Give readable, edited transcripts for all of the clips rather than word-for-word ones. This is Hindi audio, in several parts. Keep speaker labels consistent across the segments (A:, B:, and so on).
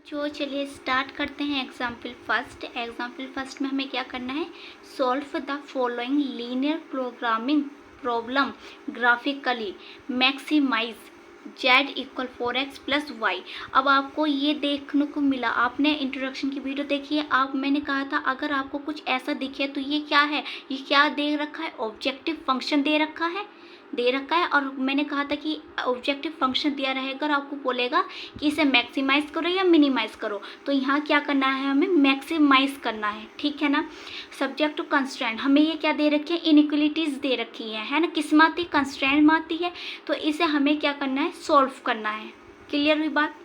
A: जो चलिए स्टार्ट करते हैं एग्जाम्पल फर्स्ट में हमें क्या करना है, solve the following linear programming problem graphically maximise z equal 4x plus y. अब आपको ये देखने को मिला, आपने इंट्रोडक्शन की वीडियो देखी है, मैंने कहा था अगर आपको कुछ ऐसा दिखे तो ये क्या है, ये क्या दे रखा है, ऑब्जेक्टिव फंक्शन दे रखा है और मैंने कहा था कि ऑब्जेक्टिव फंक्शन दिया रहेगा और आपको बोलेगा कि इसे मैक्सिमाइज करो या मिनिमाइज करो, तो यहाँ क्या करना है, हमें मैक्सिमाइज करना है, ठीक है ना। सब्जेक्ट टू कंस्ट्रेंट, हमें ये क्या दे रखी है, इनइक्वलिटीज़ दे रखी है ना, किस में आती है, कंस्ट्रेंट में आती है, तो इसे हमें क्या करना है, सॉल्व करना है। क्लियर हुई बात।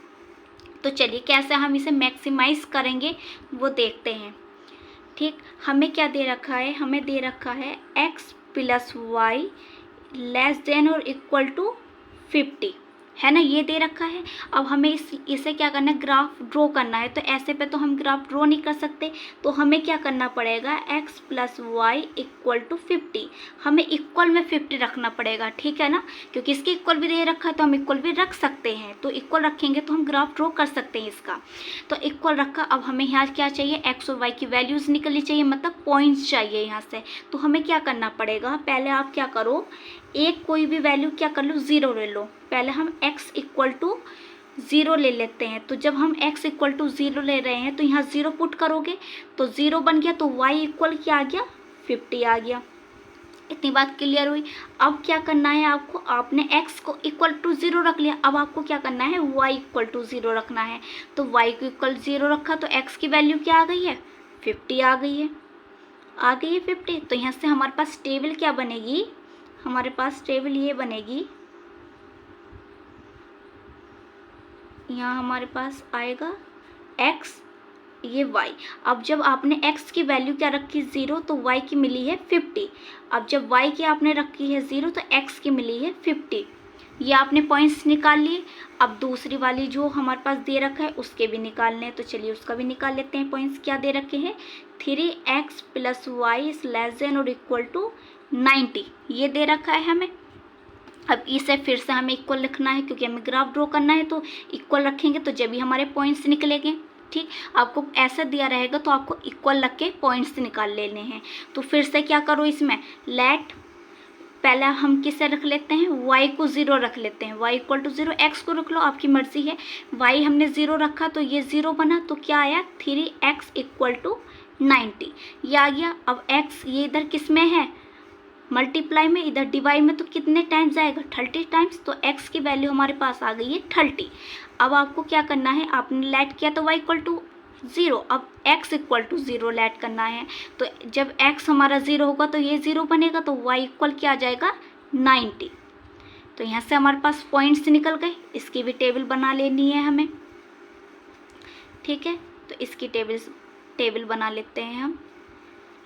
A: तो चलिए कैसे हम इसे मैक्सिमाइज करेंगे वो देखते हैं। ठीक, हमें क्या दे रखा है, हमें दे रखा है x plus y less than और इक्वल टू 50, है ना, ये दे रखा है। अब हमें इसे क्या करना है, ग्राफ ड्रॉ करना है। तो ऐसे पे तो हम ग्राफ ड्रॉ नहीं कर सकते, तो हमें क्या करना पड़ेगा, x plus y equal to 50, हमें इक्वल में 50 रखना पड़ेगा, ठीक है ना, क्योंकि इसके इक्वल भी दे रखा है तो हम इक्वल भी रख सकते हैं। तो इक्वल रखेंगे तो हम ग्राफ ड्रॉ कर सकते हैं इसका। तो इक्वल रखा, अब हमें यहाँ क्या चाहिए, x और y की वैल्यूज़ निकलनी चाहिए, मतलब पॉइंट्स चाहिए यहाँ से। तो हमें क्या करना पड़ेगा, पहले आप क्या करो, एक कोई भी वैल्यू क्या कर लो, 0 ले लो। पहले हम x इक्वल टू 0 ले लेते हैं। तो जब हम x इक्वल टू 0 ले रहे हैं तो यहाँ 0 पुट करोगे तो 0 बन गया, तो y इक्वल क्या आ गया, 50 आ गया। इतनी बात क्लियर हुई। अब क्या करना है आपको, आपने x को इक्वल टू 0 रख लिया, अब आपको क्या करना है, y इक्वल टू 0 रखना है। तो y को इक्वल 0 रखा तो x की वैल्यू क्या आ गई है, 50 आ गई है, 50। तो यहाँ से हमारे पास टेबल क्या बनेगी, हमारे पास टेबल ये बनेगी, यहाँ हमारे पास आएगा x, ये y। अब जब आपने x की वैल्यू क्या रखी 0 तो y की मिली है 50। अब जब y की आपने रखी है 0 तो x की मिली है 50। ये आपने पॉइंट्स निकाल लिए। अब दूसरी वाली जो हमारे पास दे रखा है उसके भी निकालने हैं, तो चलिए उसका भी निकाल लेते हैं। पॉइंट्स क्या दे रखे हैं, 3x plus y is less than और इक्वल टू 90, ये दे रखा है हमें। अब इसे फिर से हमें इक्वल लिखना है, क्योंकि हमें ग्राफ ड्रॉ करना है, तो इक्वल रखेंगे तो जब भी हमारे पॉइंट्स निकलेंगे। ठीक, आपको ऐसा दिया रहेगा तो आपको इक्वल रख के पॉइंट्स निकाल लेने हैं। तो फिर से क्या करो, इसमें लेट, पहला हम किसे रख लेते हैं, y को 0 रख लेते हैं, y इक्वल टू 0, x को रख लो, आपकी मर्जी है। y हमने 0 रखा तो ये 0 बना, तो क्या आया, 3x इक्वल टू 90, ये आ गया। अब x ये इधर किस में है, मल्टीप्लाई में, इधर डिवाइड में, तो कितने टाइम्स आएगा, 30 टाइम्स। तो x की वैल्यू हमारे पास आ गई है 30। अब आपको क्या करना है, आपने लेट किया तो y इक्वल टू 0, अब x इक्वल टू 0 लेट करना है। तो जब x हमारा 0 होगा तो ये 0 बनेगा, तो y इक्वल क्या आ जाएगा, 90। तो यहाँ से हमारे पास पॉइंट्स निकल गए, इसकी भी टेबल बना लेनी है हमें, ठीक है। तो इसकी टेबल बना लेते हैं हम।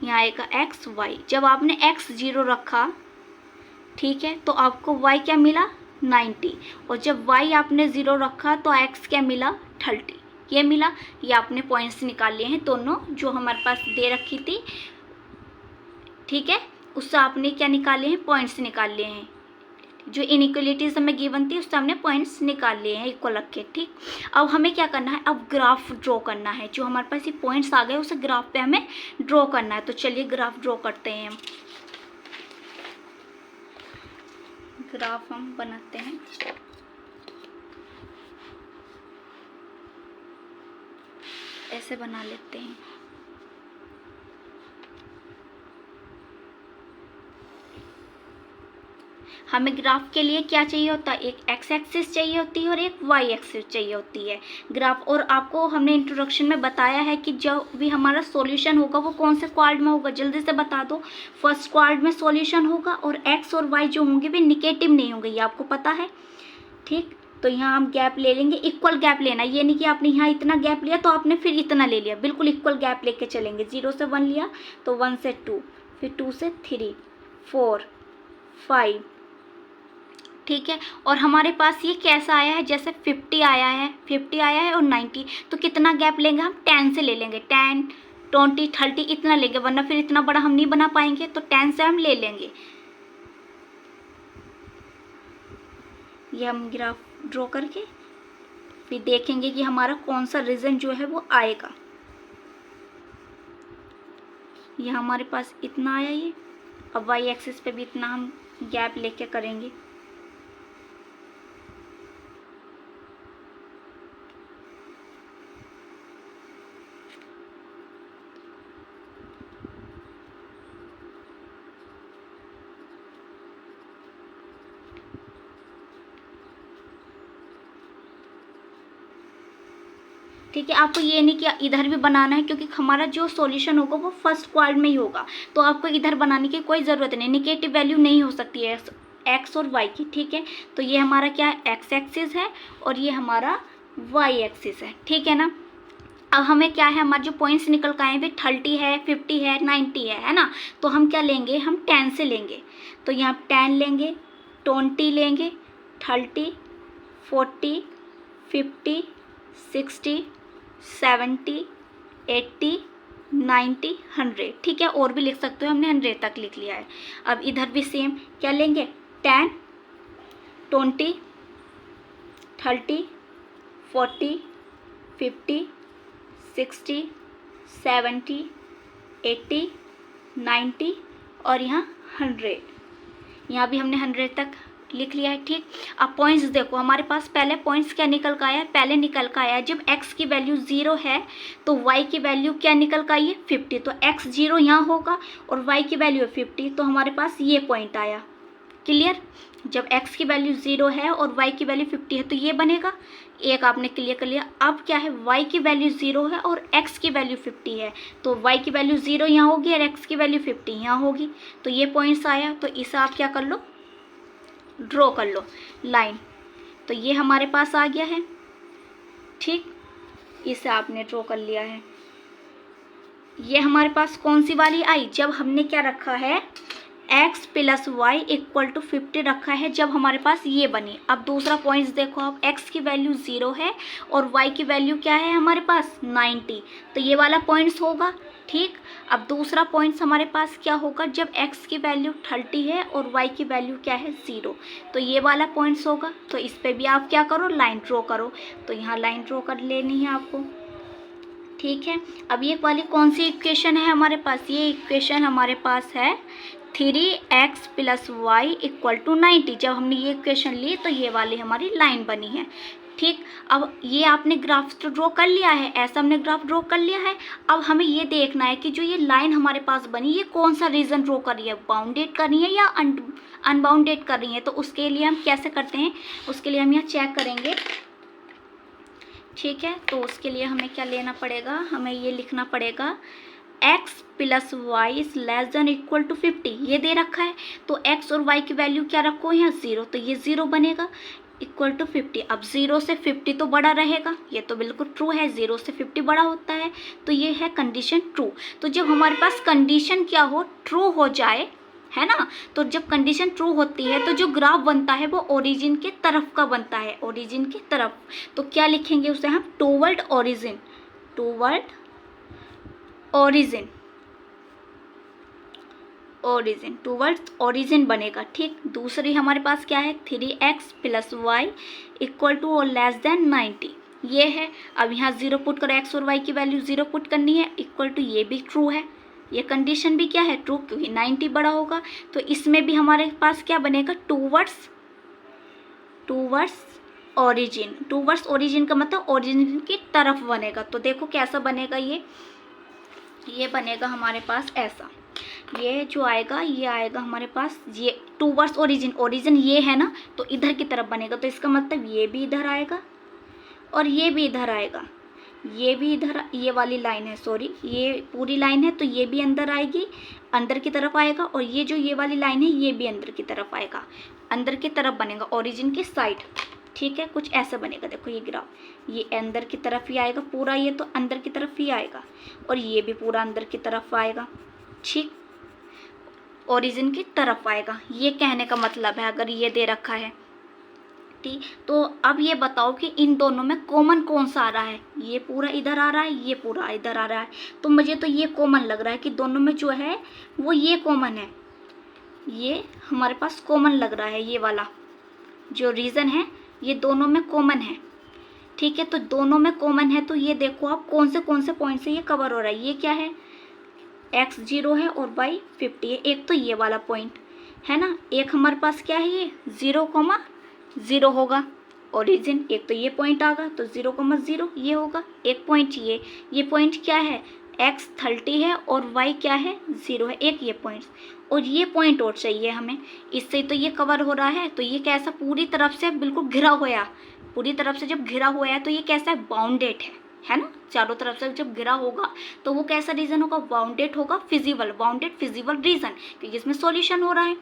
A: यहाँ आएगा x y, जब आपने x 0 रखा, ठीक है, तो आपको y क्या मिला, 90, और जब y आपने 0 रखा तो x क्या मिला, 30, ये मिला। ये आपने पॉइंट्स निकाल लिए हैं दोनों जो हमारे पास दे रखी थी, ठीक है, उससे आपने क्या निकाले हैं, पॉइंट्स निकाल लिए हैं। जो इनइक्वलिटीज हमें गिवन थी उससे हमने पॉइंट्स निकाल लिए हैं इक्वल रख के, ठीक। अब हमें क्या करना है, अब ग्राफ ड्रॉ करना है। जो हमारे पास ये पॉइंट्स आ गए उसे ग्राफ पे हमें ड्रॉ करना है। तो चलिए ग्राफ ड्रॉ करते हैं हम। ग्राफ हम बनाते हैं, ऐसे बना लेते हैं। हमें ग्राफ के लिए क्या चाहिए होता है, एक एक्स एक्सिस चाहिए होती है और एक वाई एक्सिस चाहिए होती है ग्राफ। और आपको हमने इंट्रोडक्शन में बताया है कि जो भी हमारा सॉल्यूशन होगा वो कौन से क्वाड्रेंट में होगा, जल्दी से बता दो। फर्स्ट क्वाड्रेंट में सॉल्यूशन होगा और एक्स और वाई जो होंगे वे निगेटिव नहीं होंगे, ये आपको पता है, ठीक। तो यहाँ हम गैप ले लेंगे, इक्वल गैप लेना, ये नहीं कि आपने यहाँ इतना गैप लिया तो आपने फिर इतना ले लिया, बिल्कुल इक्वल गैप लेके चलेंगे। 0 से 1 लिया तो 1 से 2, फिर 2 से 3, 4, 5, ठीक है। और हमारे पास ये कैसा आया है, जैसे 50 आया है, 50 आया है और 90, तो कितना गैप लेंगे हम, 10 से ले लेंगे, 10, 20, 30 इतना लेंगे, वरना फिर इतना बड़ा हम नहीं बना पाएंगे, तो 10 से हम ले लेंगे। ये हम ग्राफ ड्रॉ करके फिर देखेंगे कि हमारा कौन सा रीजन जो है वो आएगा। ये हमारे पास इतना आया ये। अब वाई एक्सिस पे भी इतना हम गैप लेके करेंगे। ठीक है, आपको ये नहीं कि इधर भी बनाना है, क्योंकि हमारा जो सॉल्यूशन होगा वो फर्स्ट क्वाड्रेंट में ही होगा, तो आपको इधर बनाने की कोई ज़रूरत नहीं। निगेटिव वैल्यू नहीं हो सकती है एक्स और वाई की। ठीक है, तो ये हमारा क्या है, एक्स एक्सिस है और ये हमारा वाई एक्सिस है। ठीक है ना। अब हमें क्या है, हमारे जो पॉइंट्स निकल के आए वे 30 है, 50 है, 90 है ना। तो हम क्या लेंगे, हम 10 से लेंगे। तो यहाँ 10 लेंगे, 20 लेंगे, 30, 40, 50, 60, 70, 80, 90, 100। ठीक है, और भी लिख सकते हो, हमने 100 तक लिख लिया है। अब इधर भी सेम क्या लेंगे, 10, 20, 30, 40, 50, 60, 70, 80, 90 और यहाँ 100। यहाँ भी हमने 100 तक लिख लिया है। ठीक, अब पॉइंट्स देखो, हमारे पास पहले पॉइंट्स क्या निकल का आया है, पहले निकल का आया है जब x की वैल्यू 0 है तो y की वैल्यू क्या निकल का आई है, 50। तो x 0 यहाँ होगा और y की वैल्यू है 50, तो हमारे पास ये पॉइंट आया। क्लियर, जब x की वैल्यू 0 है और y की वैल्यू 50 है तो ये बनेगा। एक आपने क्लियर कर लिया। अब क्या है, y की वैल्यू 0 है और x की वैल्यू 50 है, तो y की वैल्यू 0 यहाँ होगी और x की वैल्यू 50 यहाँ होगी। तो ये पॉइंट्स आया, तो इसे आप क्या कर लो, ड्रॉ कर लो लाइन। तो ये हमारे पास आ गया है। ठीक, इसे आपने ड्रॉ कर लिया है। ये हमारे पास कौन सी वाली आई, जब हमने क्या रखा है, x plus y equal to 50 रखा है, जब हमारे पास ये बनी। अब दूसरा पॉइंट्स देखो, अब x की वैल्यू 0 है और y की वैल्यू क्या है हमारे पास 90, तो ये वाला पॉइंट्स होगा। ठीक, अब दूसरा पॉइंट्स हमारे पास क्या होगा, जब x की वैल्यू 30 है और y की वैल्यू क्या है 0, तो ये वाला पॉइंट्स होगा। तो इस पर भी आप क्या करो, लाइन ड्रॉ करो। तो यहाँ लाइन ड्रॉ कर लेनी है आपको। ठीक है, अब ये वाली कौन सी इक्वेशन है हमारे पास, ये इक्वेशन हमारे पास है 3x plus y equal to 90। जब हमने ये इक्वेशन ली तो ये वाली हमारी लाइन बनी है। ठीक, अब ये आपने ग्राफ तो ड्रॉ कर लिया है, ऐसा हमने ग्राफ ड्रॉ कर लिया है। अब हमें ये देखना है कि जो ये लाइन हमारे पास बनी, ये कौन सा रीजन ड्रॉ कर रही है, बाउंडेड कर रही है या अनबाउंडेड कर रही है। तो उसके लिए हम कैसे करते हैं, उसके लिए हम यहाँ चेक करेंगे। ठीक है, तो उसके लिए हमें क्या लेना पड़ेगा, हमें ये लिखना पड़ेगा x plus y is less than equal to 50, ये दे रखा है। तो x और y की वैल्यू क्या रखो यहाँ 0, तो ये 0 बनेगा इक्वल टू 50। अब 0 से 50 तो बड़ा रहेगा, ये तो बिल्कुल ट्रू है, 0 से 50 बड़ा होता है, तो ये है कंडीशन ट्रू। तो जब हमारे पास कंडीशन क्या हो, ट्रू हो जाए, है ना, तो जब कंडीशन ट्रू होती है तो जो ग्राफ बनता है वो ओरिजिन के तरफ का बनता है, ओरिजिन की तरफ। तो क्या लिखेंगे उसे हम, toward origin, toward origin, origin, towards origin बनेगा। ठीक, दूसरी हमारे पास क्या है, 3x plus y equal to और लेस देन 90, ये है। अब यहाँ 0 पुट करो, x और y की वैल्यू 0 पुट करनी है, इक्वल टू, ये भी ट्रू है, ये कंडीशन भी क्या है, ट्रू, क्योंकि 90 बड़ा होगा। तो इसमें भी हमारे पास क्या बनेगा, टूवर्ड्स ओरिजिन, टूवर्ड्स ओरिजिन का मतलब ओरिजिन की तरफ बनेगा। तो देखो कैसा बनेगा, ये बनेगा हमारे पास ऐसा, ये जो आएगा ये आएगा हमारे पास, ये टूवर्ड्स ओरिजिन, ओरिजिन ये है ना, तो इधर की तरफ बनेगा। तो इसका मतलब ये भी इधर आएगा और ये भी इधर आएगा, ये भी इधर, ये वाली लाइन है, सॉरी ये पूरी लाइन है, तो ये भी अंदर आएगी, अंदर की तरफ आएगा, और ये जो ये वाली लाइन है ये भी अंदर की तरफ आएगा, अंदर की तरफ बनेगा, ओरिजिन की साइड। ठीक है, कुछ ऐसा बनेगा। देखो ये ग्राफ, ये अंदर की तरफ ही आएगा पूरा, ये तो अंदर की तरफ ही आएगा, और ये भी पूरा अंदर की तरफ आएगा। ठीक, ओरिजिन की तरफ आएगा, ये कहने का मतलब है अगर ये दे रखा है। ठीक, तो अब ये बताओ कि इन दोनों में कॉमन कौन सा आ रहा है, ये पूरा इधर आ रहा है, ये पूरा इधर आ रहा है। तो मुझे तो ये कॉमन लग रहा है कि दोनों में जो है वो ये कॉमन है, ये हमारे पास कॉमन लग रहा है, ये वाला जो रीज़न है ये दोनों में कॉमन है, ठीक है, तो दोनों में कॉमन है, तो ये देखो आप कौन से पॉइंट से ये कवर हो रहा है। ये क्या है, x 0 है और y 50 है। एक तो ये वाला पॉइंट है ना, एक हमारे पास क्या है, ये 0,0 होगा ओरिजिन। एक तो ये पॉइंट आ गया, तो 0,0 ये होगा। एक पॉइंट ये पॉइंट क्या है, x 30 है और y क्या है, 0 है। एक ये पॉइंट और ये पॉइंट और चाहिए हमें, इससे तो ये कवर हो रहा है। तो ये कैसा, पूरी तरफ से बिल्कुल घिरा हुआ, पूरी तरफ से जब घिरा हुआ है तो ये कैसा है, बाउंडेड है ना। चारों तरफ से जब घिरा होगा तो वो कैसा रीजन होगा, बाउंडेड होगा, बाउंडेड फिजिबल रीजन, क्योंकि इसमें सॉल्यूशन हो रहा है।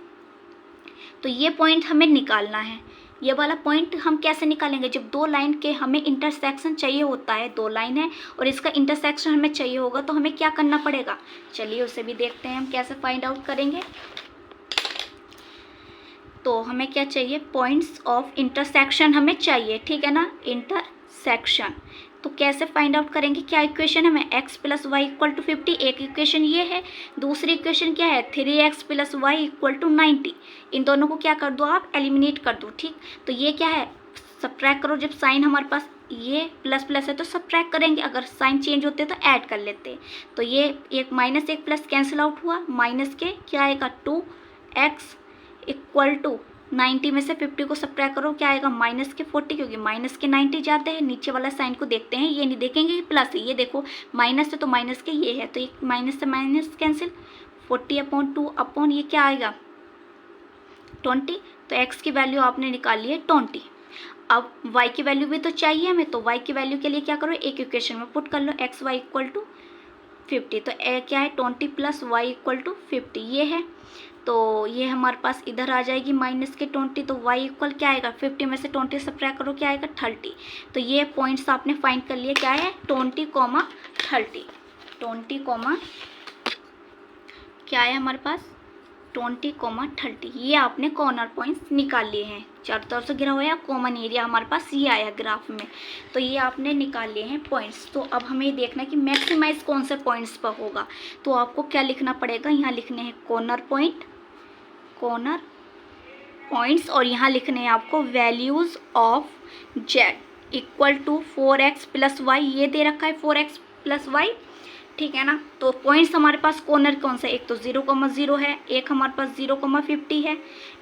A: तो ये पॉइंट हमें निकालना है। ये वाला पॉइंट हम कैसे निकालेंगे, जब दो लाइन के हमें इंटरसेक्शन चाहिए होता है, दो लाइन है और इसका इंटरसेक्शन हमें चाहिए होगा, तो हमें क्या करना पड़ेगा, चलिए उसे भी देखते हैं हम कैसे फाइंड आउट करेंगे। तो हमें क्या चाहिए, पॉइंट्स ऑफ इंटरसेक्शन हमें चाहिए, ठीक है ना, इंटरसेक्शन। तो कैसे फाइंड आउट करेंगे, क्या इक्वेशन है, हमें x + y = 50, एक इक्वेशन ये है। दूसरी इक्वेशन क्या है, 3x + y = 90। इन दोनों को क्या कर दो, आप एलिमिनेट कर दो, ठीक। तो ये क्या है, सब्ट्रैक्ट करो, जब साइन हमारे पास ये प्लस प्लस है तो सब्ट्रैक्ट करेंगे, अगर साइन चेंज होते तो ऐड कर लेते। तो ये एक माइनस एक प्लस कैंसिल आउट हुआ, माइनस के क्या आएगा, 2x = 90 में से 50 को सब्ट्रैक्ट करो, क्या आएगा, -40, क्योंकि माइनस के 90 जाते हैं। नीचे वाला साइन को देखते हैं, ये नहीं देखेंगे कि प्लस है, ये देखो माइनस है तो माइनस के ये है, तो एक माइनस से माइनस कैंसिल, 40/2 अपॉन ये क्या आएगा, 20। तो x की वैल्यू आपने निकाल ली है 20। अब y की वैल्यू भी तो चाहिए हमें, तो y की वैल्यू के लिए क्या करो, एक इक्वेशन में पुट कर लो, x y = 50। तो क्या है, 20 + y = 50 ये है। तो ये हमारे पास इधर आ जाएगी माइनस के 20, तो y इक्वल क्या आएगा, 50 में से 20 सब्ट्रैक्ट करो, क्या आएगा, 30। तो ये पॉइंट्स आपने फाइंड कर लिए, क्या है, 20,30। 20, क्या है हमारे पास, 20,30। ये आपने कॉर्नर पॉइंट्स निकाल लिए हैं। चारों तरफ से घिरा हुआ है, कॉमन एरिया हमारे पास ये आया ग्राफ में, तो ये आपने निकाल लिए हैं पॉइंट्स। तो अब हमें ये देखना है कि मैक्सिमाइज कौन से पॉइंट्स पर होगा। तो आपको क्या लिखना पड़ेगा, यहाँ लिखने हैं कॉर्नर पॉइंट्स और यहाँ लिखने हैं आपको values of z = 4x + y। ये दे रखा है 4x + y, ठीक है ना। तो पॉइंट्स हमारे पास कॉर्नर कौन सा है, एक तो 0,0 है, एक हमारे पास 0,50 है,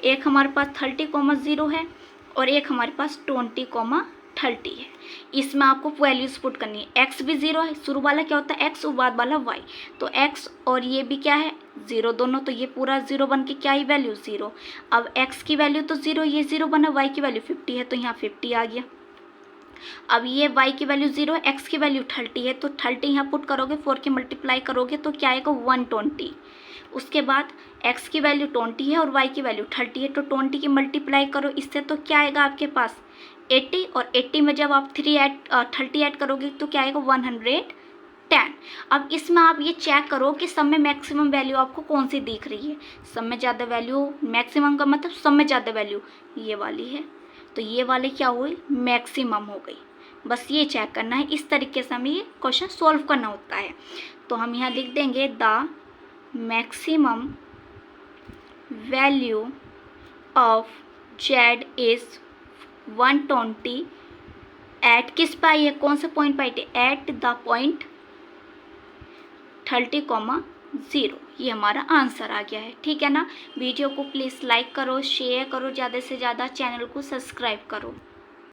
A: एक हमारे पास 30,0 है और एक हमारे पास 20,30 है। इसमें आपको वैल्यूज पुट करनी है। x भी 0 है, शुरू वाला क्या होता है x, बाद वाला y। तो x और ये भी क्या है 0 दोनों, तो ये पूरा 0 बन के क्या ही वैल्यू 0। अब x की वैल्यू तो 0, ये 0 बना, y की वैल्यू 50 है, तो यहाँ 50 आ गया। अब ये y की वैल्यू 0 है, x की वैल्यू 30 है, तो 30 यहाँ पुट करोगे, 4 के मल्टीप्लाई करोगे तो क्या आएगा, 120। उसके बाद x की वैल्यू 20 है और y की वैल्यू 30 है, तो 20 की मल्टीप्लाई करो इससे, तो क्या आएगा आपके पास 80, और 80 में जब आप 30 ऐड करोगे तो क्या आएगा 110। अब इसमें आप ये चेक करो कि सब में मैक्सिमम वैल्यू आपको कौन सी दिख रही है। सब में ज़्यादा वैल्यू, मैक्सिमम का मतलब सब में ज़्यादा वैल्यू ये वाली है, तो ये वाले क्या हुई, मैक्सिमम हो गई। बस ये चेक करना है, इस तरीके से हमें ये क्वेश्चन सॉल्व करना होता है। तो हम यहाँ लिख देंगे the maximum value of z is 120 at किस पाई है, कौन से पॉइंट पाई थे, एट द पॉइंट 30,0। ये हमारा आंसर आ गया है, ठीक है ना। वीडियो को प्लीज़ लाइक करो, शेयर करो, ज़्यादा से ज़्यादा चैनल को सब्सक्राइब करो।